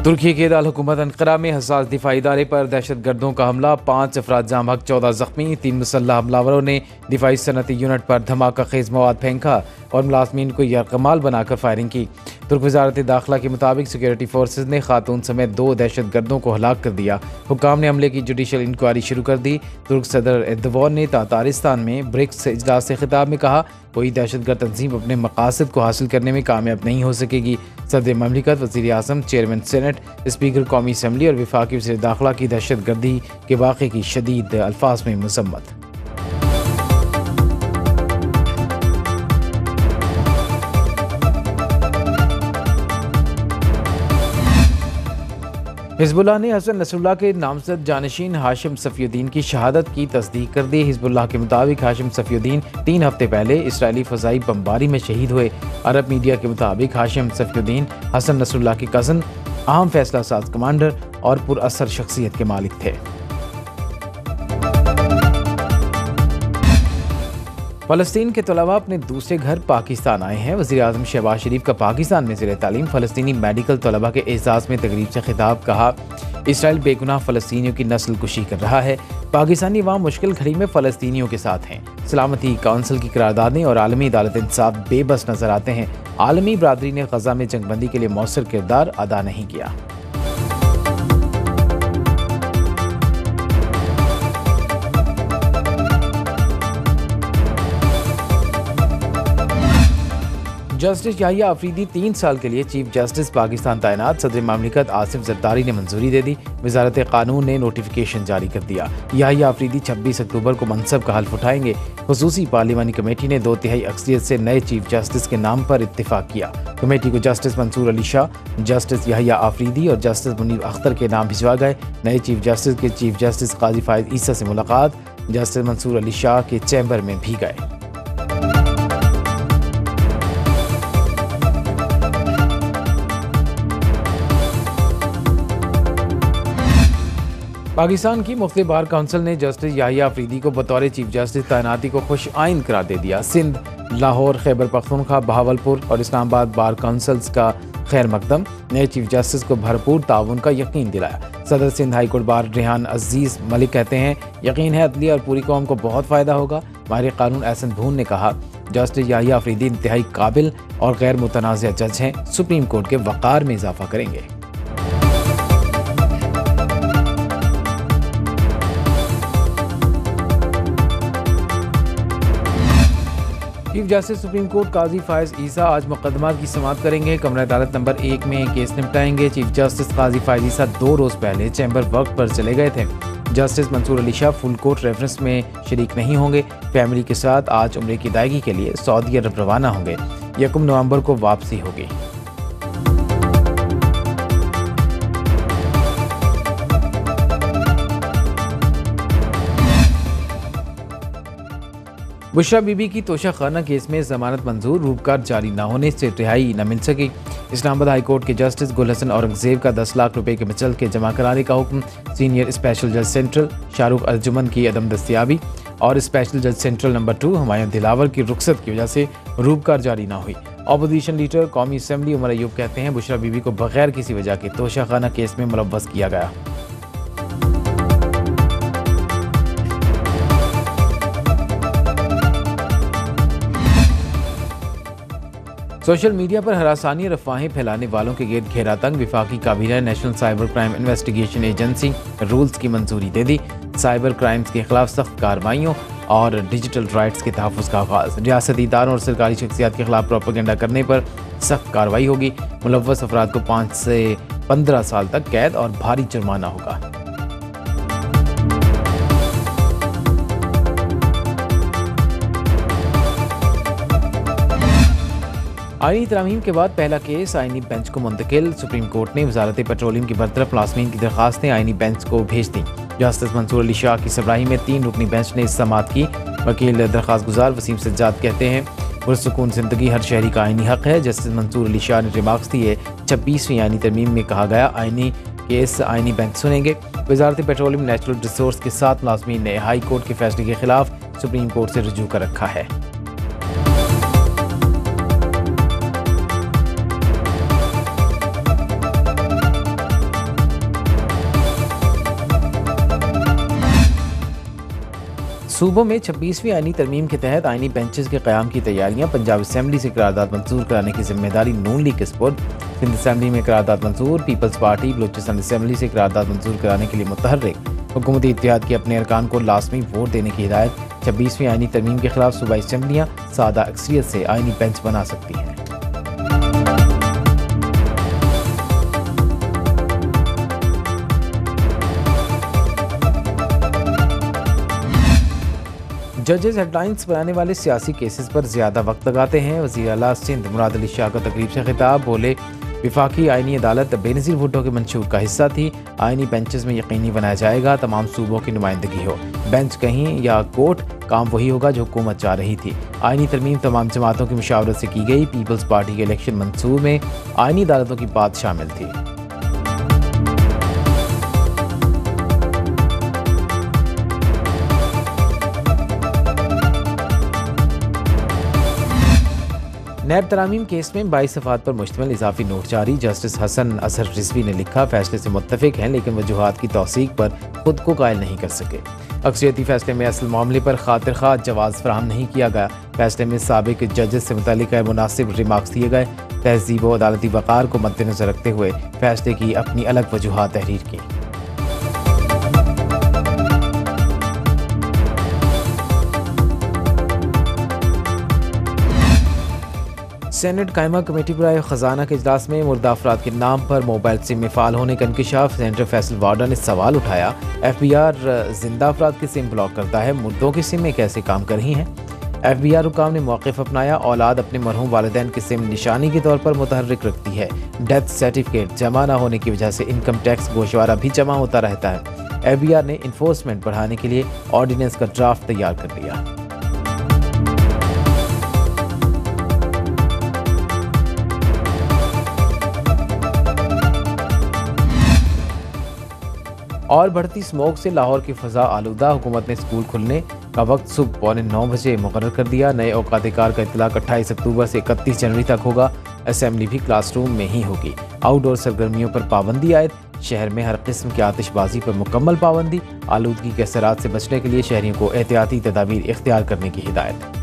तुर्की के दारकूमत अंकारा में हसास दिफाई इदारे पर दहशत गर्दों का हमला, 5 अफराद जाम हक, 14 जख्मी। 3 मुसल्लह हमलावरों ने दिफाई सनती यूनिट पर धमाका खेज मवाद फेंका और मुलाजमीन को यरकमाल बनाकर फायरिंग की। तुर्क वजारत दाखिला के मुताबिक सिक्योरिटी फोर्सेज ने खातून समेत 2 दहशत गर्दों को हलाक कर दिया। हुक्काम ने हमले की जुडिशल इंक्वायरी शुरू कर दी। तुर्क सदर एर्दोगान ने तातारिस्तान में ब्रिक्स इजलास से खिताब में कहा, कोई दहशतगर्द तंजीम अपने मकासद को हासिल करने में कामयाब नहीं हो सकेगी। सदर ममलिकत, वज़ीर आज़म, चेयरमैन सेनेट, स्पीकर कौमी असम्बली और वफाकी वज़ीर दाखिला की दहशत गर्दी के वाक़े की शदीद अल्फाज में मज़म्मत। हिज़्बुल्लाह ने हसन नसरुल्लाह के नामज़द जानशीन हाशिम सफ़ीउद्दीन की शहादत की तस्दीक कर दी। हिज़्बुल्लाह के मुताबिक हाशिम सफ़ीउद्दीन 3 हफ्ते पहले इसराइली फ़ज़ाई बमबारी में शहीद हुए। अरब मीडिया के मुताबिक हाशिम सफ़ीउद्दीन हसन नसरुल्लाह के कज़न, अहम फैसला साज कमांडर और पुरअसर शख्सियत के मालिक थे। फ़लस्तीन के तलबा अपने दूसरे घर पाकिस्तान आए हैं। वज़ीर आज़म शहबाज शरीफ का पाकिस्तान में ज़ेर तालीम फ़लस्तीनी मेडिकल तलबा के एजाज़ में तकरीब से खिताब। कहा, इसराइल बेगुनाह फ़लस्तीनियों की नस्ल कुशी कर रहा है। पाकिस्तानी अवाम मुश्किल घड़ी में फ़लस्तीनियों के साथ हैं। सलामती काउंसिल की करारदादें और आलमी अदालत इंसाफ बेबस नजर आते हैं। आलमी बरादरी ने गज़ा में जंगबंदी के लिए मौसर किरदार अदा नहीं किया। जस्टिस याहिया अफरीदी 3 साल के लिए चीफ जस्टिस पाकिस्तान तैनात। सदर ममलिकत आसिफ जरदारी ने मंजूरी दे दी। वजारत कानून ने नोटिफिकेशन जारी कर दिया। याहिया अफरीदी 26 अक्टूबर को मनसब का हल्फ उठाएंगे। खुसूसी पार्लिमानी कमेटी ने 2/3 अक्सरियत से नए चीफ जस्टिस के नाम पर इत्तेफाक किया। कमेटी को जस्टिस मंसूर अली शाह, जस्टिस याहिया अफरीदी और जस्टिस मुनीर अख्तर के नाम भिजवा गए। नए चीफ जस्टिस के चीफ जस्टिस काजी फायद ईसा से मुलाकात जस्टिस मंसूर अली शाह के चैम्बर में भी गए। पाकिस्तान की मुख्तलिफ बार काउंसिल ने जस्टिस याहिया अफरीदी को बतौर चीफ जस्टिस तैनाती को खुश आइन करार दे दिया। सिंध, लाहौर, खैबर पख्तूनख्वा, बहावलपुर और इस्लामाबाद बार काउंसिल्स का खैर मकदम नए चीफ जस्टिस को भरपूर ताउन का यकीन दिलाया। सदर Sindh high court bar Rehan अजीज मलिक कहते हैं, यकीन है अदलिया और पूरी कौम को बहुत फ़ायदा होगा। माहिर कानून एहसन भून ने कहा, जस्टिस याहिया अफरीदी इंतहाई काबिल और गैर मुतनाज़ जज हैं, सुप्रीम कोर्ट के वक़ार में इजाफा करेंगे। चीफ जस्टिस सुप्रीम कोर्ट काजी फायज ईसा आज मुकदमा की समाअत करेंगे। कमरा अदालत नंबर 1 में केस निपटाएंगे। चीफ जस्टिस काजी फायज ईसा 2 रोज़ पहले चैम्बर वर्क पर चले गए थे। Justice Mansoor Ali Shah full court reference में शरीक नहीं होंगे। फैमिली के साथ आज उम्रे की अदायगी के लिए सऊदी अरब रवाना होंगे। 1 नवंबर को वापसी होगी। बुशरा बीबी की तोशा खाना केस में जमानत मंजूर, रूपकार जारी न होने से रिहाई न मिल सकी। इस्लामाबाद हाई कोर्ट के जस्टिस गुल हसन औरंगजेब का 10 लाख रुपए के मचल के जमा कराने का हुक्म। सीनियर स्पेशल जज सेंट्रल शाहरुख अर्जुमन की अदम दस्तियाबी और स्पेशल जज सेंट्रल नंबर 2 हुमायूं दिलावर की रुखसत की वजह से रूपकार जारी न हुई। अपोजिशन लीडर कौमी असम्बली उमर अयूब कहते हैं, बुशरा बीबी को बगैर किसी वजह के तोशा खाना केस में मुलव्वस किया गया। सोशल मीडिया पर हरासानी और अफवाहें फैलाने वालों के गिर्द घेरा तंग। विफाकी काबीना ने national cyber crime investigation agency rules की मंजूरी दे दी। साइबर क्राइम्स के खिलाफ सख्त कार्रवाइयों और डिजिटल राइट्स के तहफ़्फ़ुज़ का आगाज़। रियासती इदारों और सरकारी शख्सियात के खिलाफ प्रोपेगेंडा करने पर सख्त कार्रवाई होगी। मुलव्वस अफराद को 5 से 15 साल तक कैद और भारी जुर्माना होगा। आईनी तरामीम के बाद पहला केस आईनी बेंच को मुंतकिल। सुप्रीम कोर्ट ने वजारत पेट्रोलियम की बरतरफ मुलाज़मीन की दरख्वास्तें आईनी बेंच को भेज दी। जस्टिस मंसूर अली शाह की सरबराही में 3 रुकनी बेंच ने समाअत की। वकील दरख्वास्त गुजार वसीम सज्जाद कहते हैं, पुरसुकून जिंदगी हर शहरी का आईनी हक है। जस्टिस मंसूर अली शाह ने रिमार्क्स दिए। 26वीं आईनी तरमीम में कहा गया, आईनी केस आईनी बेंच सुनेंगे। वजारत पेट्रोलियम नेचुरल रिसोर्स के 7 मुलाज़मीन ने हाई कोर्ट के फैसले के खिलाफ सुप्रीम कोर्ट से रुजू कर रखा है। सूबों में 26वीं आईनी तरमीम के तहत आईनी बेंचेस के क़याम की तैयारियां। पंजाब असम्बली से करारदाद मंजूर कराने की जिम्मेदारी नून लीग के स्पुर्द। सिंध असम्बली में करारदाद मंजूर। पीपल्स पार्टी बलूचिस्तान असम्बली से करारदाद मंजूर कराने के लिए मुतहर्रिक। हुकूमती इत्तेहाद की अपने अरकान को लाजमी वोट देने की हिदायत। 26वीं आईनी तरमीम के खिलाफ सूबाई असम्बलियाँ सादा अक्सरियत से आईनी बेंच बना सकती हैं। जजेस हेडलाइंस बनाने वाले सियासी केसेस पर ज़्यादा वक्त लगाते हैं। वज़ीर आला सिंध मुराद अली शाह का तकरीब से खिताब। बोले, विफाकी आईनी अदालत बेनज़ीर भुट्टो के मंशूर का हिस्सा थी। आईनी बेंचेस में यकीनी बनाया जाएगा तमाम सूबों की नुमाइंदगी हो। बेंच कहीं या कोर्ट, काम वही होगा जो हुकूमत चाह रही थी। आईनी तरमीम तमाम जमातों की मुशावरत से की गई। पीपल्स पार्टी के इलेक्शन मंसूर में आईनी अदालतों की बात शामिल थी। नैब तरामीम केस में 22 सफ़ात पर मुश्तमिल इजाफी नोट जारी। जस्टिस हसन अजहर रिजवी ने लिखा, फैसले से मुत्तफिक हैं लेकिन वजूहात की तौसीक पर खुद को कायल नहीं कर सके। अक्सरियती फैसले में असल मामले पर खातिर खा जवाज़ फराहम नहीं किया गया। फैसले में साबिक जजेस से मुतालिक मुनासिब रिमार्क्स दिए गए। तहजीब व अदालती वक़ार को मद्देनज़र रखते हुए फैसले की अपनी अलग वजूहात तहरीर की। सेनेट कायमा कमेटी बराए ख़जाना के इजलास में मुर्दा अफराद के नाम पर मोबाइल सिम में फ़ाल होने का इंकशाफ। सेनेटर फैसल वार्डा ने सवाल उठाया, FBI जिंदा अफराद की सिम ब्लॉक करता है, मुर्दों की सिमें कैसे काम कर रही हैं? FBI हुकाम ने मौक़िफ़ अपनाया। औलाद अपने मरहूम वालिदैन की सिम निशानी के तौर पर मुतहर्रिक रखती है। डेथ सर्टिफिकेट जमा न होने की वजह से इनकम टैक्स गोशवारा भी जमा होता रहता है। FBI ने इन्फोर्समेंट बढ़ाने के लिए ऑर्डिनेंस का ड्राफ्ट तैयार कर लिया। और बढ़ती स्मोक से लाहौर की फ़ज़ा आलूदा। हुकूमत ने स्कूल खुलने का वक्त सुबह 8:45 बजे मुकर्रर कर दिया। नए औकात कार का इतलाक 28 अक्टूबर से 31 जनवरी तक होगा। असेंबली भी क्लासरूम में ही होगी। आउटडोर सरगर्मियों पर पाबंदी आयद। शहर में हर किस्म की आतिशबाजी पर मुकम्मल पाबंदी। आलूदगी के असरात से बचने के लिए शहरियों को एहतियाती तदाबीर इख्तियार करने की हिदायत।